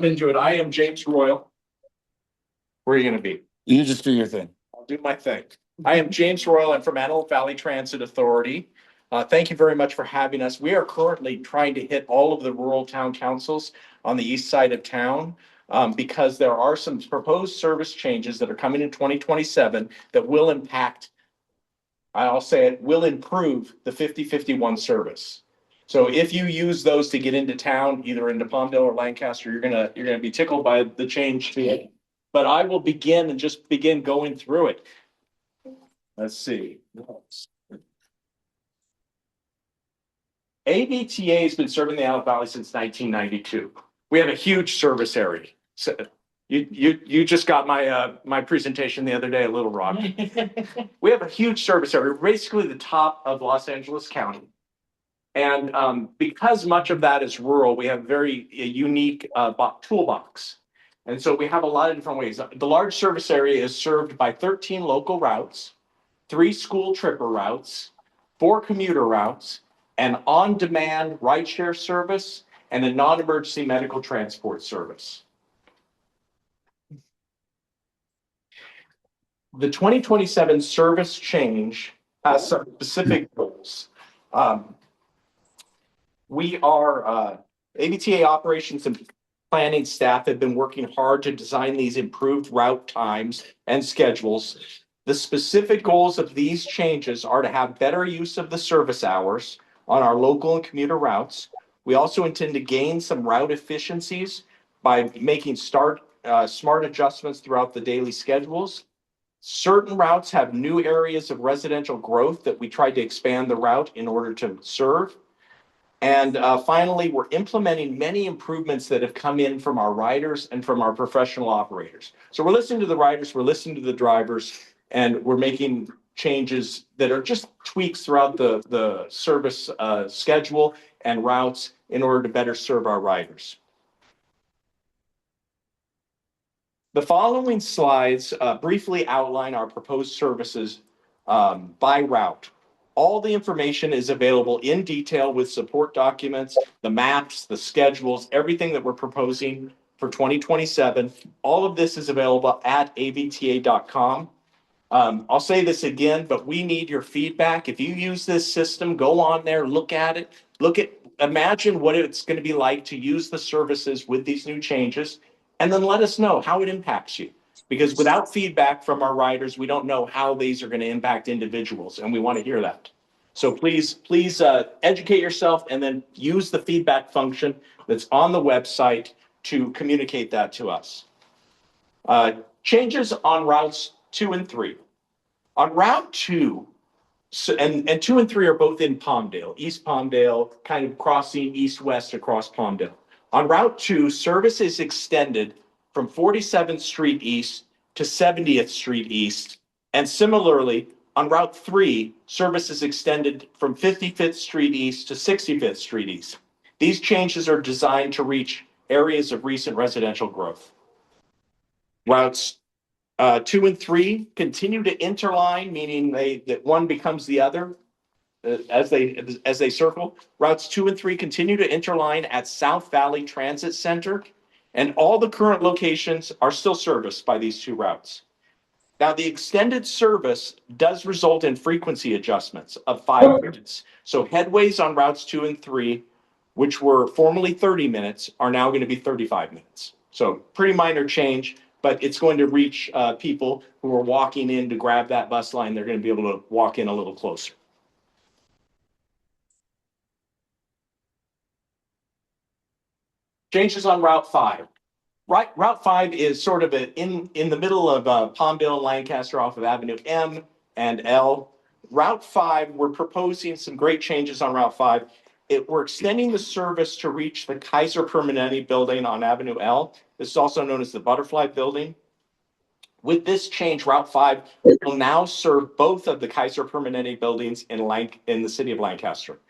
Into it. I am James Royal. Where are you going to be? You just do your thing. I'll do my thing. I am James Royal. I'm from Antelope Valley Transit Authority. Thank you very much for having us. We are currently trying to hit all of the rural town councils on the east side of town because there are some proposed service changes that are coming in 2027 that will impact, I'll say it, will improve the 50-51 service. So if you use those to get into town, either into Palmdale or Lancaster, you're gonna be tickled by the change to it. But I will begin going through it. Let's see. AVTA has been serving the Antelope Valley since 1992. We have a huge service area. So you just got my presentation the other day at Little Rock. We have a huge service area. We're basically the top of Los Angeles County. And because much of that is rural, we have very unique toolbox. And so we have a lot of different ways. The large service area is served by 13 local routes, 3 school tripper routes, 4 commuter routes, an on-demand rideshare service, and a non-emergency medical transport service. The 2027 service change has some specific goals. AVTA operations and planning staff have been working hard to design these improved route times and schedules. The specific goals of these changes are to have better use of the service hours on our local and commuter routes. We also intend to gain some route efficiencies by making smart adjustments throughout the daily schedules. Certain routes have new areas of residential growth that we tried to expand the route in order to serve. And finally, we're implementing many improvements that have come in from our riders and from our professional operators. So we're listening to the riders, we're listening to the drivers, and we're making changes that are just tweaks throughout the service schedule and routes in order to better serve our riders. The following slides briefly outline our proposed services by route. All the information is available in detail with support documents, the maps, the schedules, everything that we're proposing for 2027. All of this is available at avta.com. I'll say this again, but we need your feedback. If you use this system, go on there, look at it, imagine what it's going to be like to use the services with these new changes, and then let us know how it impacts you. Because without feedback from our riders, we don't know how these are going to impact individuals, and we want to hear that. So please educate yourself and then use the feedback function that's on the website to communicate that to us. Changes on routes 2 and 3. On route 2, and 2 and 3 are both in Palmdale, East Palmdale, kind of crossing east-west across Palmdale. On route 2, service is extended from 47th Street East to 70th Street East. And similarly, on Route 3, service is extended from 55th Street East to 65th Street East. These changes are designed to reach areas of recent residential growth. Routes 2 and 3 continue to interline, meaning that one becomes the other as they circle. Routes 2 and 3 continue to interline at South Valley Transit Center. And all the current locations are still serviced by these 2 routes. Now, the extended service does result in frequency adjustments of 5 minutes. So headways on routes 2 and 3, which were formerly 30 minutes, are now going to be 35 minutes. So pretty minor change, but it's going to reach people who are walking in to grab that bus line. They're going to be able to walk in a little closer. Changes on Route 5. Route 5 is sort of in the middle of Palmdale and Lancaster off of Avenue M and L. Route 5, we're proposing some great changes on Route 5. We're extending the service to reach the Kaiser Permanente building on Avenue L. This is also known as the Butterfly Building. With this change, Route 5 will now serve both of the Kaiser Permanente buildings in the city of Lancaster.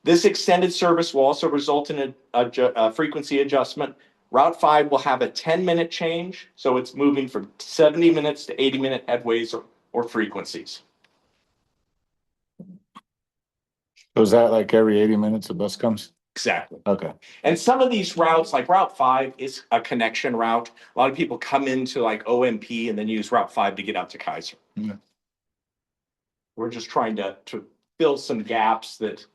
This extended service will also result in a frequency adjustment. Route 5 will have a 10-minute change, so it's moving from 70 minutes to 80-minute headways or frequencies. So is that like every 80 minutes a bus comes? Exactly. Okay. And some of these routes, like Route 5 is a connection route. A lot of people come into like OMP and then use Route 5 to get out to Kaiser. Yeah. We're just trying to fill some gaps that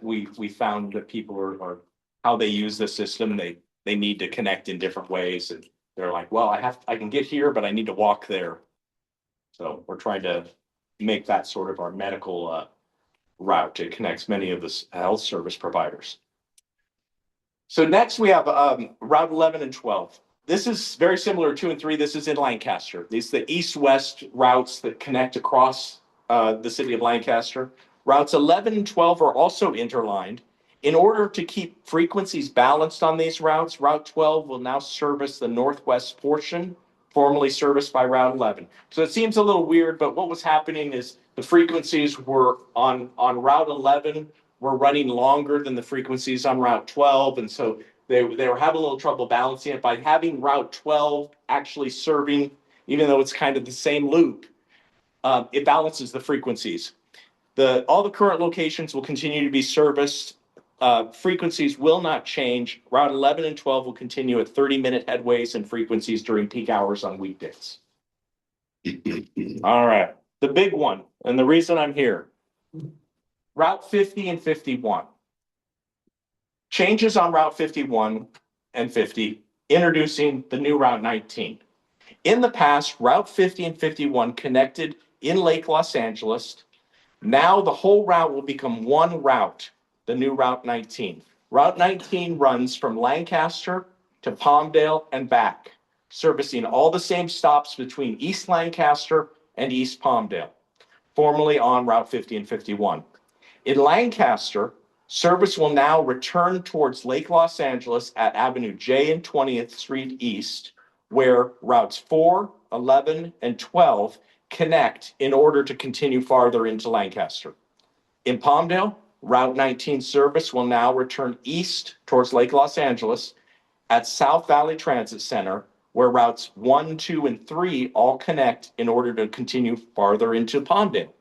we found that people are how they use the system. They need to connect in different ways. And they're like, well, I can get here, but I need to walk there. So we're trying to make that sort of our medical route. It connects many of the health service providers. So next we have Route 11 and 12. This is very similar to 2 and 3. This is in Lancaster. These are the east-west routes that connect across the city of Lancaster. Routes 11 and 12 are also interlined. In order to keep frequencies balanced on these routes, Route 12 will now service the northwest portion, formerly serviced by Route 11. So it seems a little weird, but what was happening is the frequencies were on Route 11 were running longer than the frequencies on Route 12. And so they were having a little trouble balancing it by having Route 12 actually serving, even though it's kind of the same loop, it balances the frequencies. All the current locations will continue to be serviced. Frequencies will not change. Route 11 and 12 will continue at 30-minute headways and frequencies during peak hours on weekdays. All right, the big one, and the reason I'm here. Route 50 and 51. Changes on Route 51 and 50, introducing the new Route 19. In the past, Route 50 and 51 connected in Lake Los Angeles. Now the whole route will become one route, the new Route 19. Route 19 runs from Lancaster to Palmdale and back, servicing all the same stops between East Lancaster and East Palmdale, formerly on Route 50 and 51. In Lancaster, service will now return towards Lake Los Angeles at Avenue J and 20th Street East, where routes 4, 11, and 12 connect in order to continue farther into Lancaster. In Palmdale, Route 19 service will now return east towards Lake Los Angeles at South Valley Transit Center, where routes 1, 2, and 3 all connect in order to continue farther into Palmdale.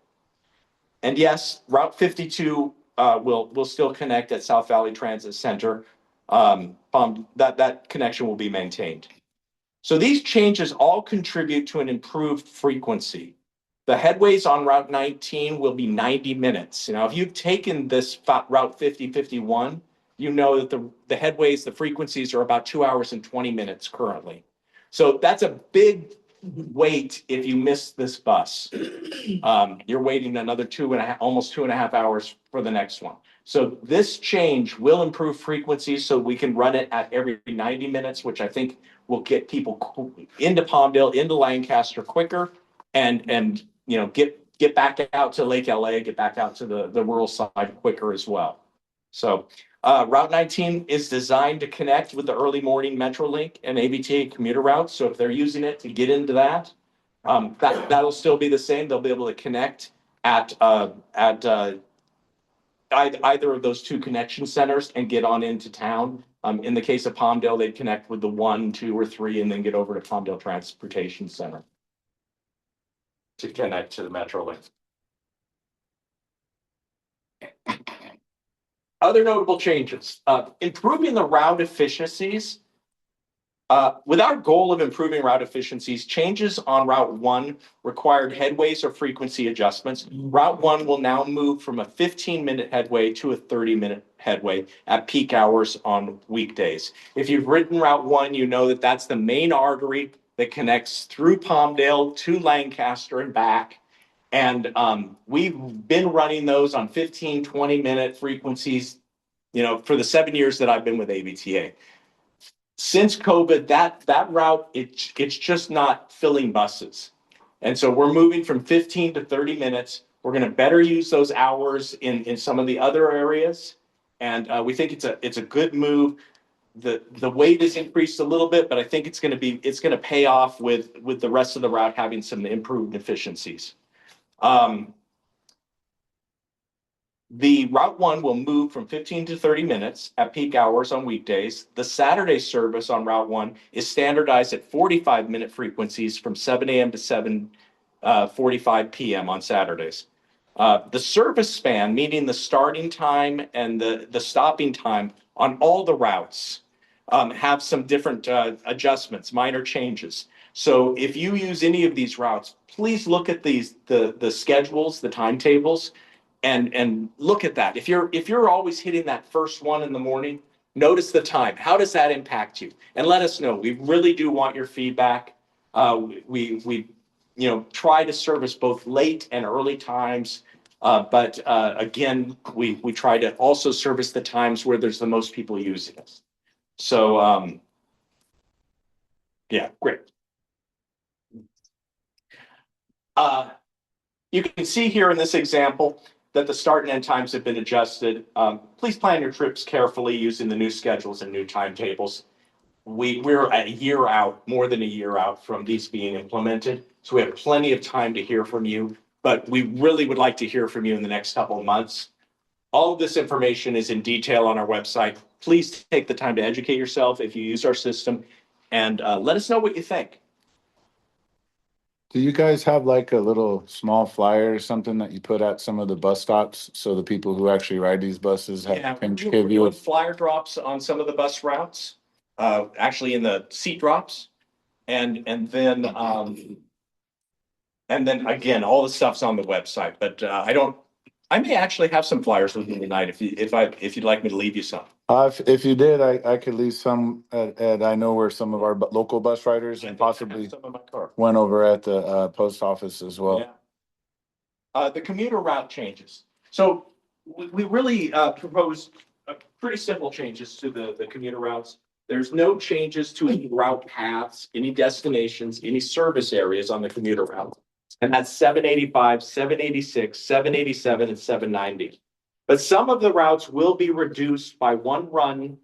And yes, Route 52 will still connect at South Valley Transit Center. That connection will be maintained. So these changes all contribute to an improved frequency. The headways on Route 19 will be 90 minutes. Now, if you've taken this Route 5051, you know that the headways, the frequencies are about 2 hours and 20 minutes currently. So that's a big wait if you miss this bus. You're waiting another almost 2.5 hours for the next one. So this change will improve frequency so we can run it at every 90 minutes, which I think will get people into Palmdale, into Lancaster quicker, and get back out to Lake LA, get back out to the rural side quicker as well. So Route 19 is designed to connect with the early morning Metrolink and AVTA commuter routes. So if they're using it to get into that'll still be the same. They'll be able to connect at either of those two connection centers and get on into town. In the case of Palmdale, they'd connect with the 1, 2, or 3, and then get over to Palmdale Transportation Center to connect to the Metrolink. Other notable changes, improving the route efficiencies. With our goal of improving route efficiencies, changes on Route 1 required headways or frequency adjustments. Route 1 will now move from a 15-minute headway to a 30-minute headway at peak hours on weekdays. If you've ridden Route 1, you know that that's the main artery that connects through Palmdale to Lancaster and back. And we've been running those on 15, 20-minute frequencies, for the 7 years that I've been with AVTA. Since COVID, that route, it's just not filling buses. And so we're moving from 15 to 30 minutes. We're going to better use those hours in some of the other areas. And we think it's a good move. The weight is increased a little bit, but I think it's going to pay off with the rest of the route having some improved efficiencies. The Route 1 will move from 15 to 30 minutes at peak hours on weekdays. The Saturday service on Route 1 is standardized at 45-minute frequencies from 7 a.m. to 7:45 p.m. on Saturdays. The service span, meaning the starting time and the stopping time on all the routes, have some different adjustments, minor changes. So if you use any of these routes, please look at the schedules, the timetables, and look at that. If you're always hitting that first one in the morning, notice the time. How does that impact you? And let us know. We really do want your feedback. We try to service both late and early times. But again, we try to also service the times where there's the most people using us. So yeah, great. You can see here in this example that the start and end times have been adjusted. Please plan your trips carefully using the new schedules and new timetables. We're a year out, more than a year out from these being implemented. So we have plenty of time to hear from you, but we really would like to hear from you in the next couple of months. All of this information is in detail on our website. Please take the time to educate yourself if you use our system, and let us know what you think. Do you guys have like a little small flyer or something that you put at some of the bus stops so the people who actually ride these buses can give you a flyer drops on some of the bus routes, actually in the seat drops, and then again, all the stuff's on the website. But I may actually have some flyers with me tonight if you'd like me to leave you some. If you did, I could leave some at I know where some of our local bus riders and possibly some in my car. went over at the post office as well. Yeah. The commuter route changes. So we really proposed pretty simple changes to the commuter routes. There's no changes to any route paths, any destinations, any service areas on the commuter route. And that's 785, 786, 787, and 790. But some of the routes will be reduced by one run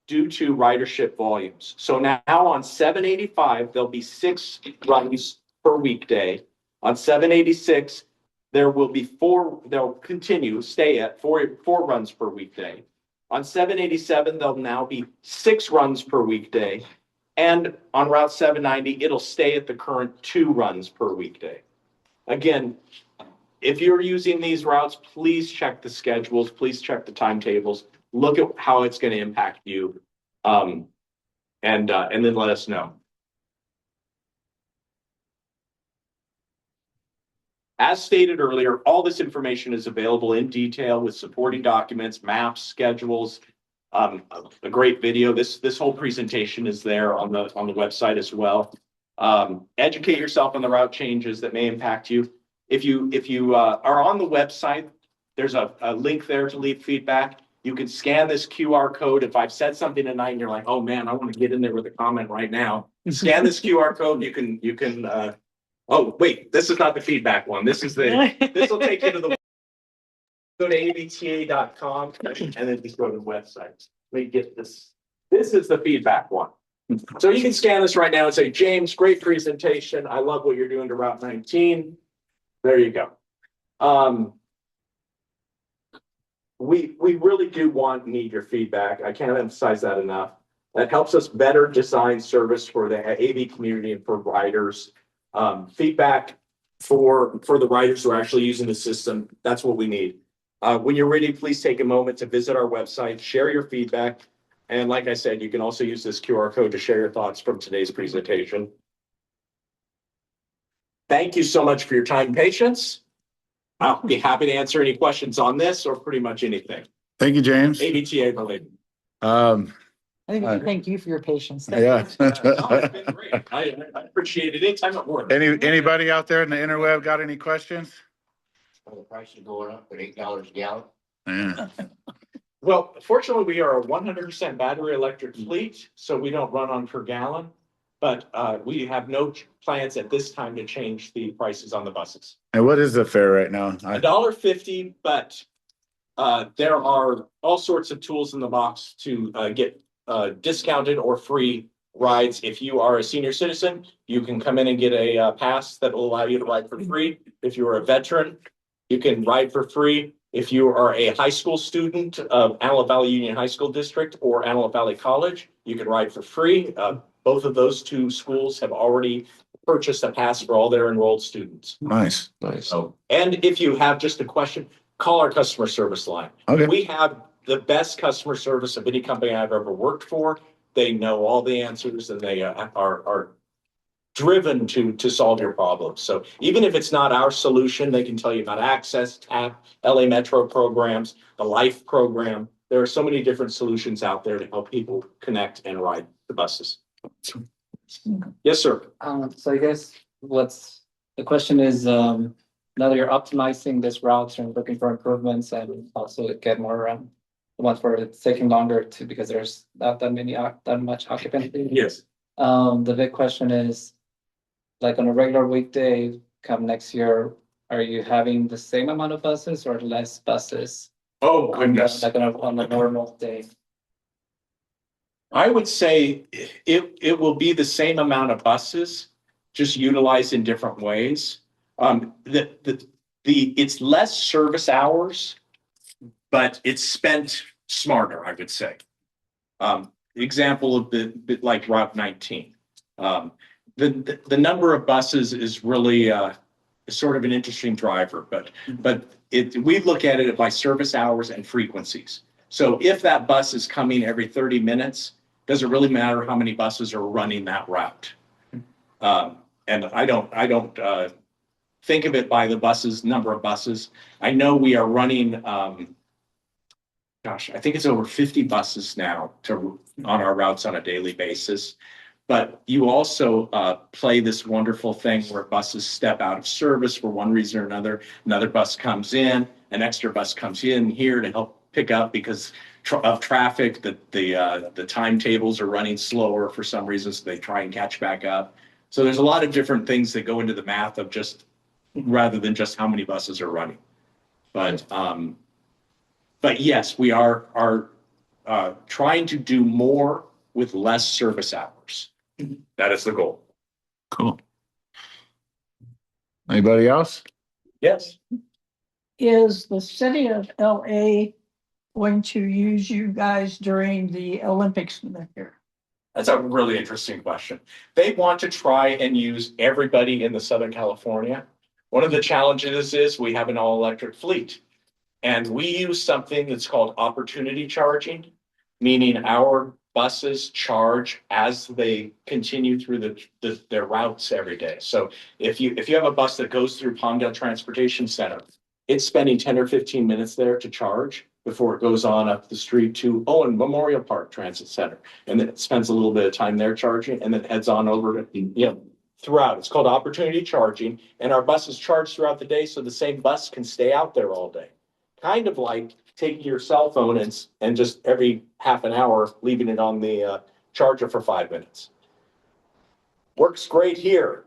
due to ridership volumes. So now on 785, there'll be 6 runs per weekday. On 786, there will be 4, they'll stay at 4 runs per weekday. On 787, there'll now be 6 runs per weekday. And on Route 790, it'll stay at the current 2 runs per weekday. Again, if you're using these routes, please check the schedules, please check the timetables, look at how it's going to impact you, and then let us know. As stated earlier, all this information is available in detail with supporting documents, maps, schedules, a great video. This whole presentation is there on the website as well. Educate yourself on the route changes that may impact you. If you are on the website, there's a link there to leave feedback. You can scan this QR code. If I've said something tonight and you're like, oh man, I want to get in there with a comment right now, scan this QR code. You can oh wait, this is not the feedback one. This will take you to the go to avta.com and then just go to the website. Let me get this. This is the feedback one. So you can scan this right now and say, James, great presentation. I love what you're doing to Route 19. There you go. We really do need your feedback. I can't emphasize that enough. That helps us better design service for the AV community and for riders. Feedback for the riders who are actually using the system. That's what we need. When you're ready, please take a moment to visit our website, share your feedback. And like I said, you can also use this QR code to share your thoughts from today's presentation. Thank you so much for your time and patience. I'll be happy to answer any questions on this or pretty much anything. Thank you, James. AVTA related. I think we thank you for your patience. Yeah. No, it's been great. I appreciate it anytime at work. Anybody out there in the interweb got any questions? The price is going up at $8 a gallon. Yeah. Well, fortunately, we are a 100% battery electric fleet, so we don't run on per gallon. But we have no plans at this time to change the prices on the buses. And what is the fare right now? $1.50, but there are all sorts of tools in the box to get discounted or free rides. If you are a senior citizen, you can come in and get a pass that will allow you to ride for free. If you are a veteran, you can ride for free. If you are a high school student of Antelope Valley Union High School District or Antelope Valley College, you can ride for free. Both of those 2 schools have already purchase a pass for all their enrolled students. Nice. So, and if you have just a question, call our customer service line. Okay. We have the best customer service of any company I've ever worked for. They know all the answers and they are driven to solve your problems. So even if it's not our solution, they can tell you about Access, TAP, LA Metro programs, the Life program. There are so many different solutions out there to help people connect and ride the buses. Yes, sir. So I guess the question is, now that you're optimizing this route and looking for improvements and also get more, the ones where it's taking longer to, because there's not that much occupancy. Yes. The big question is, like on a regular weekday, come next year, are you having the same amount of buses or less buses? Oh, goodness. Like on a normal day? I would say it will be the same amount of buses, just utilized in different ways. It's less service hours, but it's spent smarter, I would say. Example of like Route 19. The number of buses is really sort of an interesting driver, but we look at it by service hours and frequencies. So if that bus is coming every 30 minutes, does it really matter how many buses are running that route? And I don't think of it by the number of buses. I know we are running, I think it's over 50 buses now on our routes on a daily basis. But you also play this wonderful thing where buses step out of service for one reason or another. Another bus comes in, an extra bus comes in here to help pick up because of traffic, the timetables are running slower for some reason, so they try and catch back up. So there's a lot of different things that go into the math of just rather than just how many buses are running. But yes, we are trying to do more with less service hours. That is the goal. Cool. Anybody else? Yes. Is the city of LA going to use you guys during the Olympics this year? That's a really interesting question. They want to try and use everybody in the Southern California. One of the challenges is we have an all-electric fleet. And we use something that's called opportunity charging, meaning our buses charge as they continue through their routes every day. So if you have a bus that goes through Palmdale Transportation Center, it's spending 10 or 15 minutes there to charge before it goes on up the street to Owen Memorial Park Transit Center. And then it spends a little bit of time there charging and then heads on over to, throughout. It's called opportunity charging. And our buses charge throughout the day so the same bus can stay out there all day. Kind of like taking your cell phone and just every half an hour leaving it on the charger for 5 minutes. Works great here.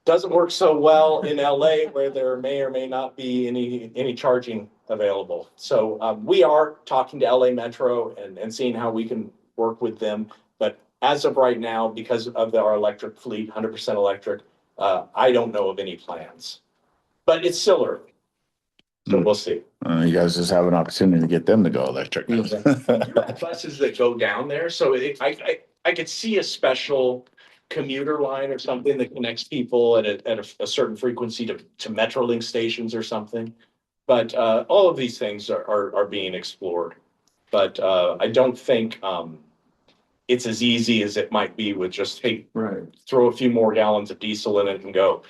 Doesn't work so well in LA where there may or may not be any charging available. So we are talking to LA Metro and seeing how we can work with them. But as of right now, because of our electric fleet, 100% electric, I don't know of any plans. But it's still early. So we'll see. You guys just have an opportunity to get them to go electric. Buses that go down there. So I could see a special commuter line or something that connects people at a certain frequency to Metrolink stations or something. But all of these things are being explored. But I don't think it's as easy as it might be with just, hey, throw a few more gallons of diesel in it and go.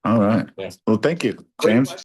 All right. Yeah. Well, thank you, Great James. question.